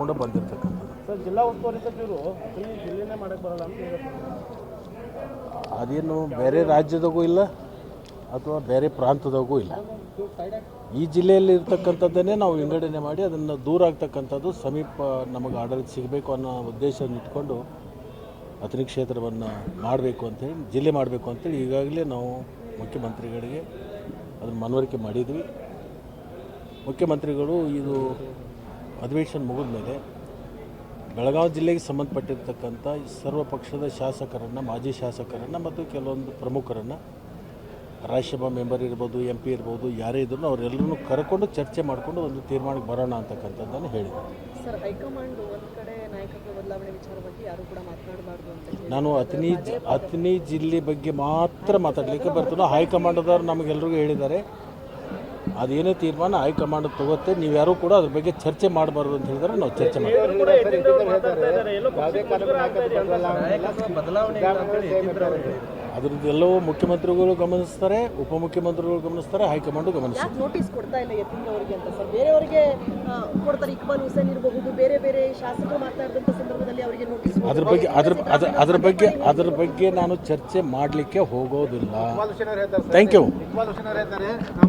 ಮಾತಾಡಿಕೊಂಡು ಬಂದಿರತಕ್ಕಂಥದ್ದು. ಸರ್, ಜಿಲ್ಲಾ ಉಸ್ತುವಾರಿ ಸಚಿವರು ಈ ಜಿಲ್ಲೆನೇ ಮಾಡಕ್ಕೆ ಬರಲ್ಲ ಅಂತ ಹೇಳ್ತಾರೆ. ಅದೇನು ಬೇರೆ ರಾಜ್ಯದಾಗೂ ಇಲ್ಲ ಅಥವಾ ಬೇರೆ ಪ್ರಾಂತದಾಗೂ ಇಲ್ಲ. ಈ ಜಿಲ್ಲೆಯಲ್ಲಿ ಇರ್ತಕ್ಕಂಥದ್ದನ್ನೇ ನಾವು ವಿಂಗಡಣೆ ಮಾಡಿ ಅದನ್ನು ದೂರ ಆಗ್ತಕ್ಕಂಥದ್ದು ಸಮೀಪ ನಮಗೆ ಆಡಳಿತ ಸಿಗಬೇಕು ಅನ್ನೋ ಉದ್ದೇಶವನ್ನು ಇಟ್ಕೊಂಡು ಅಥಣಿ ಕ್ಷೇತ್ರವನ್ನು ಮಾಡಬೇಕು ಅಂತೇಳಿ, ಜಿಲ್ಲೆ ಮಾಡಬೇಕು ಅಂತೇಳಿ ಈಗಾಗಲೇ ನಾವು ಮುಖ್ಯಮಂತ್ರಿಗಳಿಗೆ ಅದನ್ನು ಮನವರಿಕೆ ಮಾಡಿದ್ವಿ. ಮುಖ್ಯಮಂತ್ರಿಗಳು ಇದು ಅಧಿವೇಶನ ಮುಗಿದ ಮೇಲೆ ಬೆಳಗಾವಿ ಜಿಲ್ಲೆಗೆ ಸಂಬಂಧಪಟ್ಟಿರ್ತಕ್ಕಂಥ ಸರ್ವ ಪಕ್ಷದ ಶಾಸಕರನ್ನು, ಮಾಜಿ ಶಾಸಕರನ್ನು ಮತ್ತು ಕೆಲವೊಂದು ಪ್ರಮುಖರನ್ನು, ರಾಜ್ಯಸಭಾ ಮೆಂಬರ್ ಇರ್ಬೋದು, MP ಇರ್ಬೋದು, ಯಾರೇ ಇದ್ರೂ ಅವರೆಲ್ಲರೂ ಕರ್ಕೊಂಡು ಚರ್ಚೆ ಮಾಡಿಕೊಂಡು ಒಂದು ತೀರ್ಮಾನಕ್ಕೆ ಬರೋಣ ಅಂತಕ್ಕಂಥದ್ದನ್ನು ಹೇಳಿದರು. ಸರ್, ಹೈಕಮಾಂಡ್ ಒಂದು ಕಡೆ ನಾಯಕತ್ವ ಬದಲಾವಣೆ ವಿಚಾರವಾಗಿ ಯಾರು ಕೂಡ ಮಾತನಾಡಬಾರ್ದು ಅಂತ ನಾನು ಅಥಣಿ ಜಿಲ್ಲೆ ಬಗ್ಗೆ ಮಾತ್ರ ಮಾತಾಡಲಿಕ್ಕೆ ಬರ್ತೀನೋ. ಹೈಕಮಾಂಡದವ್ರು ನಮಗೆಲ್ರಿಗೂ ಹೇಳಿದ್ದಾರೆ, ಅದೇನೇ ತೀರ್ಮಾನ ಹೈಕಮಾಂಡ್ ತಗೋತ್ತೆ, ನೀವು ಯಾರೂ ಕೂಡ ಅದ್ರ ಬಗ್ಗೆ ಚರ್ಚೆ ಮಾಡಬಾರ್ದು ಅಂತ ಹೇಳಿದ್ರೆ ನಾವು ಚರ್ಚೆ ಮಾಡ್ತೀವಿ. ಅದ್ರದ್ದು ಎಲ್ಲವೂ ಮುಖ್ಯಮಂತ್ರಿಗಳು ಗಮನಿಸ್ತಾರೆ, ಉಪಮುಖ್ಯಮಂತ್ರಿಗಳು ಗಮನಿಸ್ತಾರೆ, ಹೈಕಮಾಂಡು ಗಮನಿಸ್ತಾರೆ. ನೋಟಿಸ್ ಕೊಡ್ತಾ ಇಲ್ಲ ಯತೀಂದ್ರ ಅವರಿಗೆ ಅಂತ ಸರ್? ಬೇರೆಯವರಿಗೆ ಕೊಡ್ತಾರೆ. ಇಕ್ಬಾಲ್ ಹುಸೇನ್ ಇರಬಹುದು, ಬೇರೆ ಬೇರೆ ಶಾಸಕರು ಮಾತಾಡಿದಂಥ ಸಂದರ್ಭದಲ್ಲಿ ಅವರಿಗೆ ನೋಟಿಸ್. ಅದ್ರ ಬಗ್ಗೆ ನಾನು ಚರ್ಚೆ ಮಾಡಲಿಕ್ಕೆ ಹೋಗೋದಿಲ್ಲ. Thank you.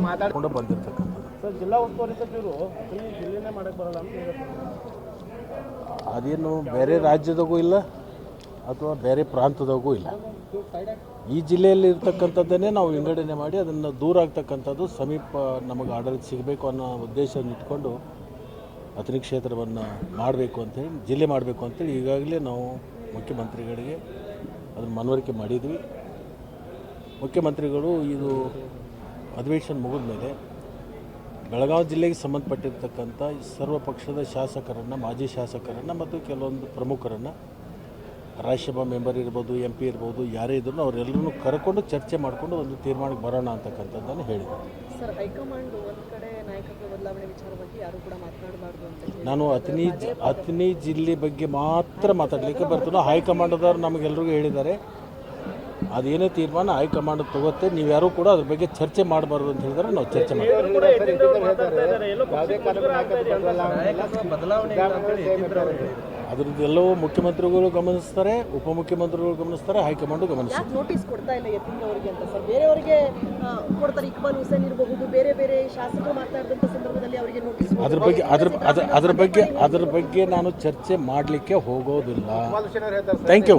ಮಾತಾಡ್ಕೊಂಡು ಬಂದಿರತಕ್ಕಂಥದ್ದು. ಸರ್, ಜಿಲ್ಲಾ ಉಸ್ತುವಾರಿ ಸಚಿವರು ಈ ಜಿಲ್ಲೆನೇ ಮಾಡಕ್ಕೆ ಬರಲ್ಲ ಅಂತ ಹೇಳ್ತಾರೆ. ಅದೇನು ಬೇರೆ ರಾಜ್ಯದಾಗೂ ಇಲ್ಲ ಅಥವಾ ಬೇರೆ ಪ್ರಾಂತದಾಗೂ ಇಲ್ಲ. ಈ ಜಿಲ್ಲೆಯಲ್ಲಿ ಇರ್ತಕ್ಕಂಥದ್ದನ್ನೇ ನಾವು ವಿಂಗಡಣೆ ಮಾಡಿ ಅದನ್ನು ದೂರ ಆಗ್ತಕ್ಕಂಥದ್ದು ಸಮೀಪ ನಮಗೆ ಆಡಳಿತ ಸಿಗಬೇಕು ಅನ್ನೋ ಉದ್ದೇಶವನ್ನು ಇಟ್ಕೊಂಡು ಅಥಣಿ ಕ್ಷೇತ್ರವನ್ನು ಮಾಡಬೇಕು ಅಂತೇಳಿ, ಜಿಲ್ಲೆ ಮಾಡಬೇಕು ಅಂತೇಳಿ ಈಗಾಗಲೇ ನಾವು ಮುಖ್ಯಮಂತ್ರಿಗಳಿಗೆ ಅದನ್ನು ಮನವರಿಕೆ ಮಾಡಿದ್ವಿ. ಮುಖ್ಯಮಂತ್ರಿಗಳು ಇದು ಅಧಿವೇಶನ ಮುಗಿದ ಮೇಲೆ ಬೆಳಗಾವಿ ಜಿಲ್ಲೆಗೆ ಸಂಬಂಧಪಟ್ಟಿರ್ತಕ್ಕಂಥ ಸರ್ವ ಪಕ್ಷದ ಶಾಸಕರನ್ನು, ಮಾಜಿ ಶಾಸಕರನ್ನು ಮತ್ತು ಕೆಲವೊಂದು ಪ್ರಮುಖರನ್ನು, ರಾಜ್ಯಸಭಾ ಮೆಂಬರ್ ಇರ್ಬೋದು, MP ಇರ್ಬೋದು, ಯಾರೇ ಇದ್ರೂ ಅವರೆಲ್ಲರೂ ಕರ್ಕೊಂಡು ಚರ್ಚೆ ಮಾಡಿಕೊಂಡು ಒಂದು ತೀರ್ಮಾನಕ್ಕೆ ಬರೋಣ ಅಂತಕ್ಕಂಥದ್ದನ್ನು ಹೇಳಿದರು. ಸರ್, ಹೈಕಮಾಂಡ್ ಒಂದು ಕಡೆ ನಾಯಕತ್ವ ಬದಲಾವಣೆ ವಿಚಾರವಾಗಿ ಯಾರು ಕೂಡ ಮಾತನಾಡಬಾರ್ದು ಅಂತ ನಾನು ಅಥಣಿ ಜಿಲ್ಲೆ ಬಗ್ಗೆ ಮಾತ್ರ ಮಾತಾಡಲಿಕ್ಕೆ ಬರ್ತೀನೋ. ಹೈಕಮಾಂಡದವ್ರು ನಮಗೆಲ್ರಿಗೂ ಹೇಳಿದ್ದಾರೆ, ಅದೇನೇ ತೀರ್ಮಾನ ಹೈಕಮಾಂಡ್ ತಗೋತ್ತೆ, ನೀವು ಯಾರೂ ಕೂಡ ಅದ್ರ ಬಗ್ಗೆ ಚರ್ಚೆ ಮಾಡಬಾರ್ದು ಅಂತ ಹೇಳಿದ್ರೆ ನಾವು ಚರ್ಚೆ ಮಾಡ್ತೀವಿ. ಅದ್ರದ್ದು ಎಲ್ಲವೂ ಮುಖ್ಯಮಂತ್ರಿಗಳು ಗಮನಿಸ್ತಾರೆ, ಉಪಮುಖ್ಯಮಂತ್ರಿಗಳು ಗಮನಿಸ್ತಾರೆ, ಹೈಕಮಾಂಡು ಗಮನಿಸ್ತಾರೆ. ನೋಟಿಸ್ ಕೊಡ್ತಾ ಇಲ್ಲ ಯತೀಂದ್ರ ಅವರಿಗೆ ಅಂತ ಸರ್? ಬೇರೆಯವರಿಗೆ ಕೊಡ್ತಾರೆ. ಇಕ್ಬಾಲ್ ಹುಸೇನ್ ಇರಬಹುದು, ಬೇರೆ ಬೇರೆ ಶಾಸಕರು ಮಾತಾಡಿದಂಥ ಸಂದರ್ಭದಲ್ಲಿ ಅವರಿಗೆ ನೋಟಿಸ್. ಅದ್ರ ಬಗ್ಗೆ ನಾನು ಚರ್ಚೆ ಮಾಡಲಿಕ್ಕೆ ಹೋಗೋದಿಲ್ಲ. Thank you.